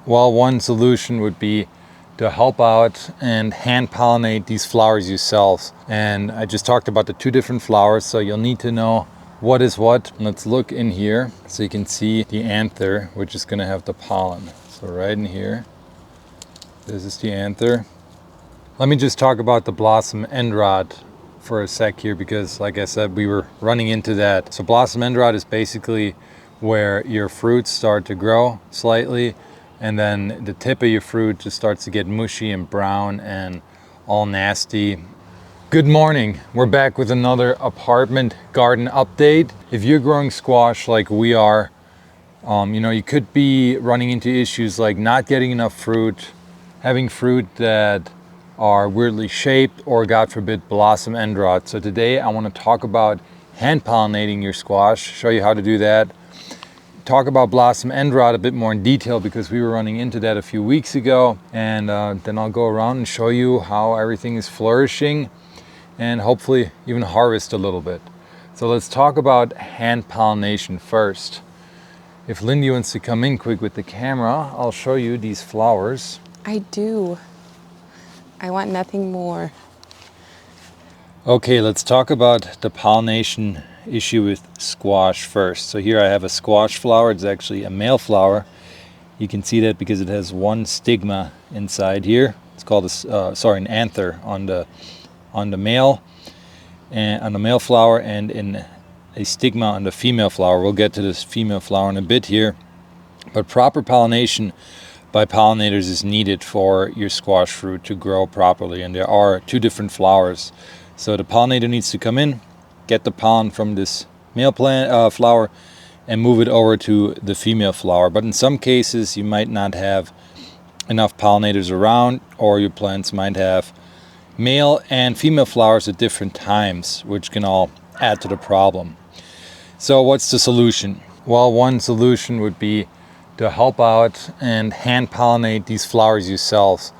Well, one solution would be to help out and hand pollinate these flowers yourselves. And I just talked about the two different flowers, so you'll need to know what is what. Let's look in here so you can see the anther, which is going to have the pollen. So right in here, this is the anther. Let me just talk about the blossom end rod for a sec here, because like I said, we were running into that. So blossom end rod is basically where your fruits start to grow slightly, and then the tip of your fruit just starts to get mushy and brown and all nasty. Good morning. We're back with another apartment garden update. If you're growing squash like we are, you could be running into issues like not getting enough fruit, having fruit that are weirdly shaped, or God forbid, blossom end rot. So today I want to talk about hand pollinating your squash, show you how to do that. Talk about blossom end rot a bit more in detail, because we were running into that a few weeks ago, and then I'll go around and show you how everything is flourishing and hopefully even harvest a little bit. So let's talk about hand pollination first. If Lindy wants to come in quick with the camera, I'll show you these flowers. I do. I want nothing more. Okay, let's talk about the pollination issue with squash first. So here I have a squash flower. It's actually a male flower. You can see that because it has one stigma inside here. It's called an anther on the male, and on the male flower, and in a stigma on the female flower. We'll get to this female flower in a bit here, but proper pollination by pollinators is needed for your squash fruit to grow properly, and there are two different flowers. So the pollinator needs to come in, get the pollen from this male plant flower, and move it over to the female flower. But in some cases you might not have enough pollinators around, or your plants might have male and female flowers at different times, which can all add to the problem. So what's the solution? Well, one solution would be to help out and hand pollinate these flowers yourselves.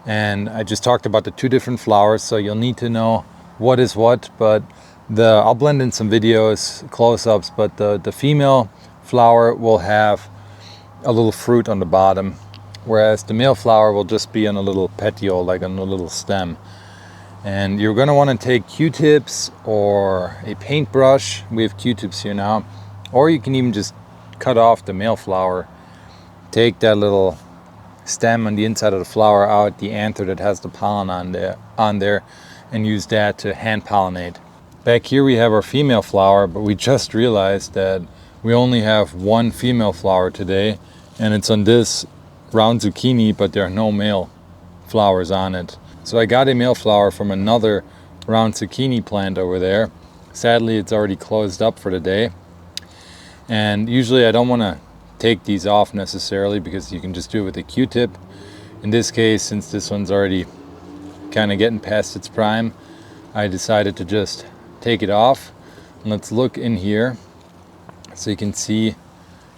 And I just talked about the two different flowers, so you'll need to know what is what, but I'll blend in some videos, close-ups, but the female flower will have a little fruit on the bottom, whereas the male flower will just be on a little petiole, like on a little stem. And you're going to want to take Q-tips or a paintbrush. We have Q-tips here now, or you can even just cut off the male flower, take that little stem on the inside of the flower out, the anther that has the pollen on there, and use that to hand pollinate. Back here we have our female flower, but we just realized that we only have one female flower today, and it's on this round zucchini, but there are no male flowers on it. So I got a male flower from another round zucchini plant over there. Sadly, it's already closed up for the day. And usually I don't want to take these off necessarily, because you can just do it with a Q-tip. In this case, since this one's already kind of getting past its prime, I decided to just take it off. And let's look in here so you can see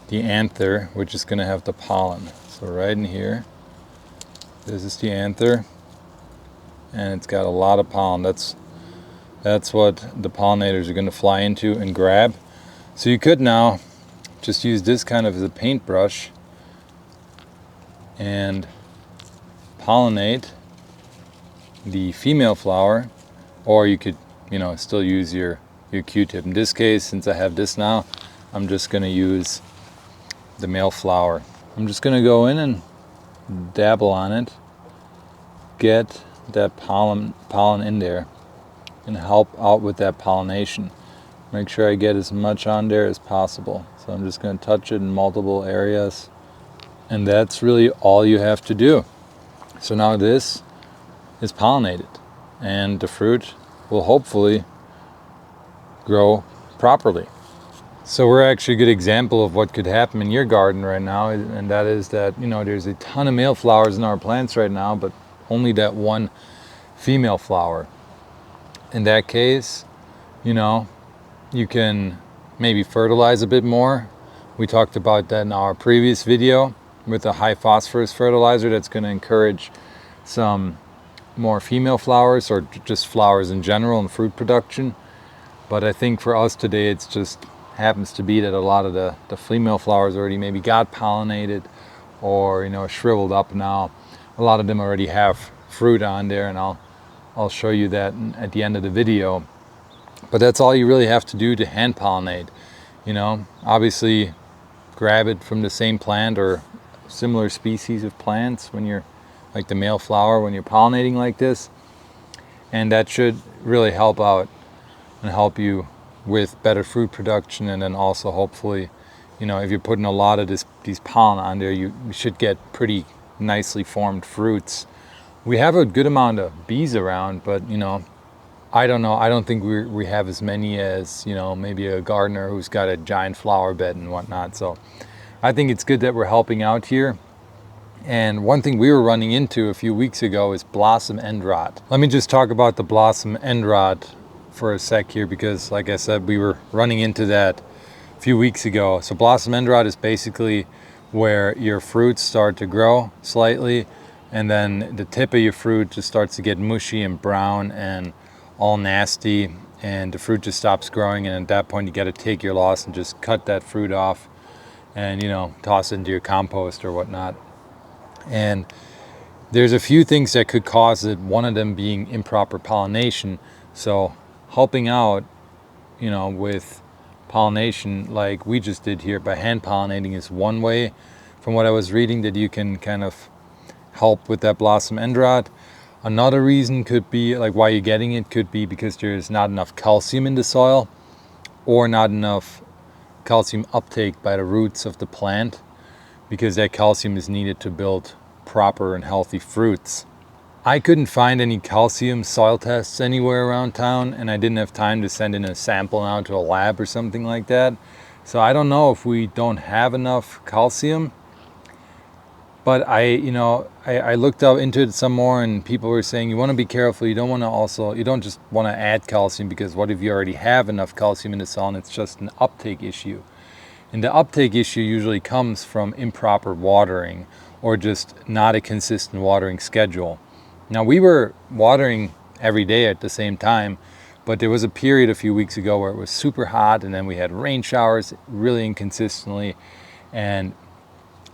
the anther, which is going to have the pollen. So right in here, this is the anther, and it's got a lot of pollen. That's what the pollinators are going to fly into and grab. So you could now just use this kind of as a paintbrush and pollinate the female flower, or you could still use your Q-tip. In this case, since I have this now, I'm just going to use the male flower. I'm just going to go in and dabble on it, get that pollen in there, and help out with that pollination. Make sure I get as much on there as possible. So I'm just going to touch it in multiple areas, and that's really all you have to do. So now this is pollinated, and the fruit will hopefully grow properly. So we're actually a good example of what could happen in your garden right now, and that is that there's a ton of male flowers in our plants right now, but only that one female flower. In that case, you can maybe fertilize a bit more. We talked about that in our previous video with a high phosphorus fertilizer that's going to encourage some more female flowers, or just flowers in general and fruit production. But I think for us today, it's just happens to be that a lot of the female flowers already maybe got pollinated, or, you know, shriveled up now. A lot of them already have fruit on there, and I'll show you that at the end of the video. But that's all you really have to do to hand pollinate. You know, obviously grab it from the same plant or similar species of plants when you're, like the male flower, when you're pollinating like this. And that should really help out and help you with better fruit production. And then also hopefully, you know, if you're putting a lot of these pollen on there, you should get pretty nicely formed fruits. We have a good amount of bees around, but, you know, I don't know. I don't think we have as many as, you know, maybe a gardener who's got a giant flower bed and whatnot. So I think it's good that we're helping out here. And one thing we were running into a few weeks ago is blossom end rot. Let me just talk about the blossom end rot for a sec here, because like I said, we were running into that a few weeks ago. So blossom end rot is basically where your fruits start to grow slightly, and then the tip of your fruit just starts to get mushy and brown and all nasty, and the fruit just stops growing. And at that point you got to take your loss and just cut that fruit off and, you know, toss it into your compost or whatnot. And there's a few things that could cause it, one of them being improper pollination. So helping out, you know, with pollination like we just did here by hand pollinating is one way, from what I was reading, that you can kind of help with that blossom end rot. Another reason could be, like why you're getting it, could be because there's not enough calcium in the soil, or not enough calcium uptake by the roots of the plant, because that calcium is needed to build proper and healthy fruits. I couldn't find any calcium soil tests anywhere around town, and I didn't have time to send in a sample now to a lab or something like that. So I don't know if we don't have enough calcium. But I looked up into it some more, and people were saying you want to be careful. You don't just want to add calcium, because what if you already have enough calcium in the soil and it's just an uptake issue? And the uptake issue usually comes from improper watering, or just not a consistent watering schedule. Now, we were watering every day at the same time, but there was a period a few weeks ago where it was super hot, and then we had rain showers really inconsistently. And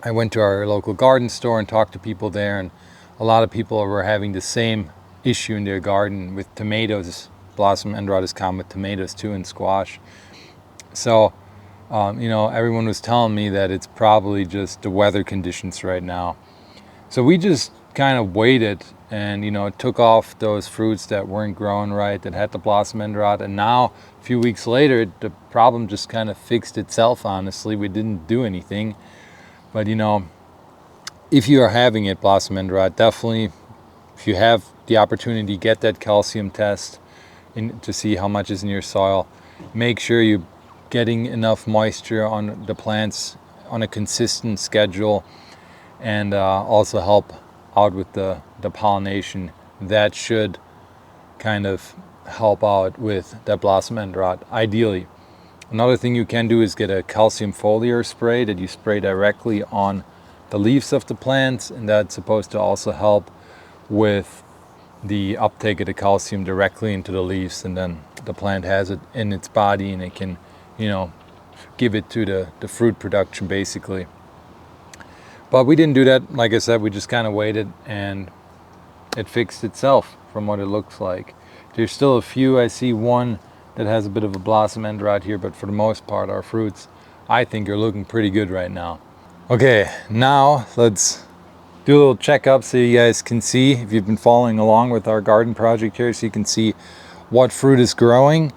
I went to our local garden store and talked to people there, and a lot of people were having the same issue in their garden with tomatoes. Blossom end rot is common with tomatoes too, and squash. So, you know, everyone was telling me that it's probably just the weather conditions right now. So we just kind of waited and, you know, took off those fruits that weren't growing right, that had the blossom end rot. And now, a few weeks later, the problem just kind of fixed itself, honestly. We didn't do anything. But, you know, if you are having it, blossom end rot, definitely, if you have the opportunity, get that calcium test to see how much is in your soil. Make sure you're getting enough moisture on the plants on a consistent schedule, and also help out with the pollination. That should kind of help out with that blossom end rot, ideally. Another thing you can do is get a calcium foliar spray that you spray directly on the leaves of the plants, and that's supposed to also help with the uptake of the calcium directly into the leaves, and then the plant has it in its body and it can, you know, give it to the fruit production basically. But we didn't do that. Like I said, we just kind of waited, and it fixed itself from what it looks like. There's still a few. I see one that has a bit of a blossom end rot here, but for the most part our fruits, I think, are looking pretty good right now. Okay, now let's do a little checkup so you guys can see, if you've been following along with our garden project here, so you can see what fruit is growing.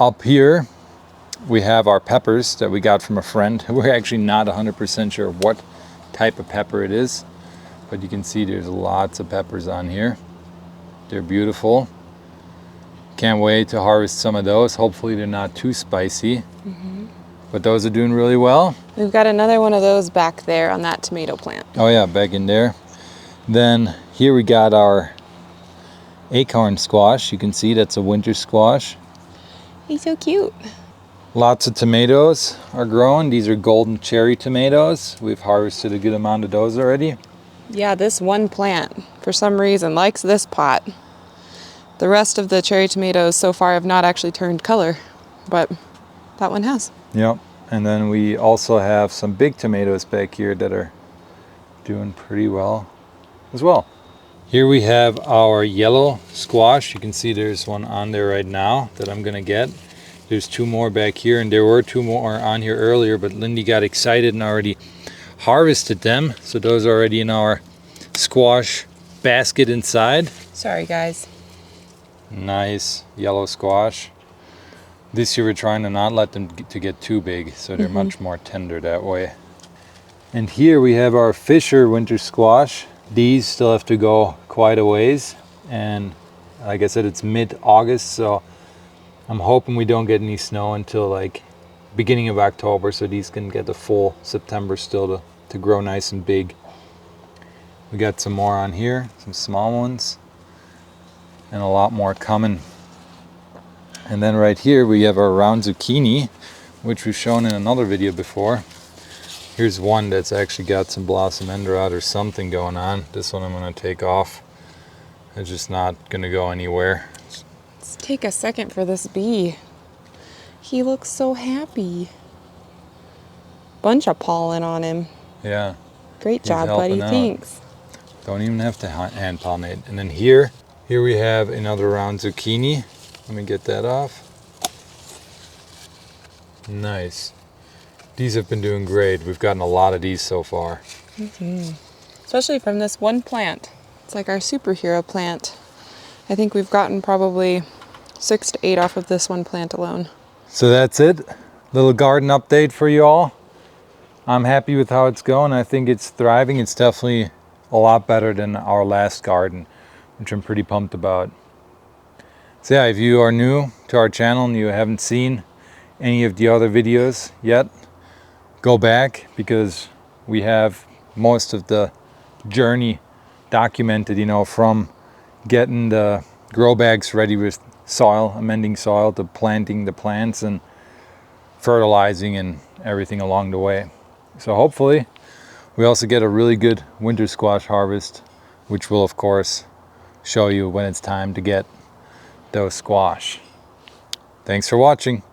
Up here we have our peppers that we got from a friend. We're actually not 100% sure what type of pepper it is, but you can see there's lots of peppers on here. They're beautiful. Can't wait to harvest some of those. Hopefully they're not too spicy. Mm-hmm. But those are doing really well. We've got another one of those back there on that tomato plant. Oh yeah, back in there. Then here we got our acorn squash. You can see that's a winter squash. He's so cute. Lots of tomatoes are growing. These are golden cherry tomatoes. We've harvested a good amount of those already. Yeah, this one plant, for some reason, likes this pot. The rest of the cherry tomatoes so far have not actually turned color, but that one has. Yep. And then we also have some big tomatoes back here that are doing pretty well as well. Here we have our yellow squash. You can see there's one on there right now that I'm gonna get. There's 2 more back here, and there were 2 more on here earlier, but Lindy got excited and already harvested them. So those are already in our squash basket inside. Sorry, guys. Nice yellow squash. This year we're trying to not let them get too big, so they're much more tender that way. And here we have our Fisher winter squash. These still have to go quite a ways, and like I said, it's mid-August, so I'm hoping we don't get any snow until like beginning of October, so these can get the full September still to grow nice and big. We got some more on here, some small ones, and a lot more coming. And then right here we have our round zucchini, which we've shown in another video before. Here's one that's actually got some blossom end rot or something going on. This one I'm going to take off. It's just not going to go anywhere. Let's take a second for this bee. He looks so happy. Bunch of pollen on him. Yeah. Great job, buddy. Thanks. Don't even have to hand pollinate. And then here we have another round zucchini. Let me get that off. Nice. These have been doing great. We've gotten a lot of these so far. Especially from this one plant. It's like our superhero plant. I think we've gotten probably 6 to 8 off of this one plant alone. So that's it. Little garden update for you all. I'm happy with how it's going. I think it's thriving. It's definitely a lot better than our last garden, which I'm pretty pumped about. So yeah, if you are new to our channel and you haven't seen any of the other videos yet, go back, because we have most of the journey documented, you know, from getting the grow bags ready with soil, amending soil, to planting the plants and fertilizing and everything along the way. So hopefully we also get a really good winter squash harvest, which will of course show you when it's time to get those squash. Thanks for watching.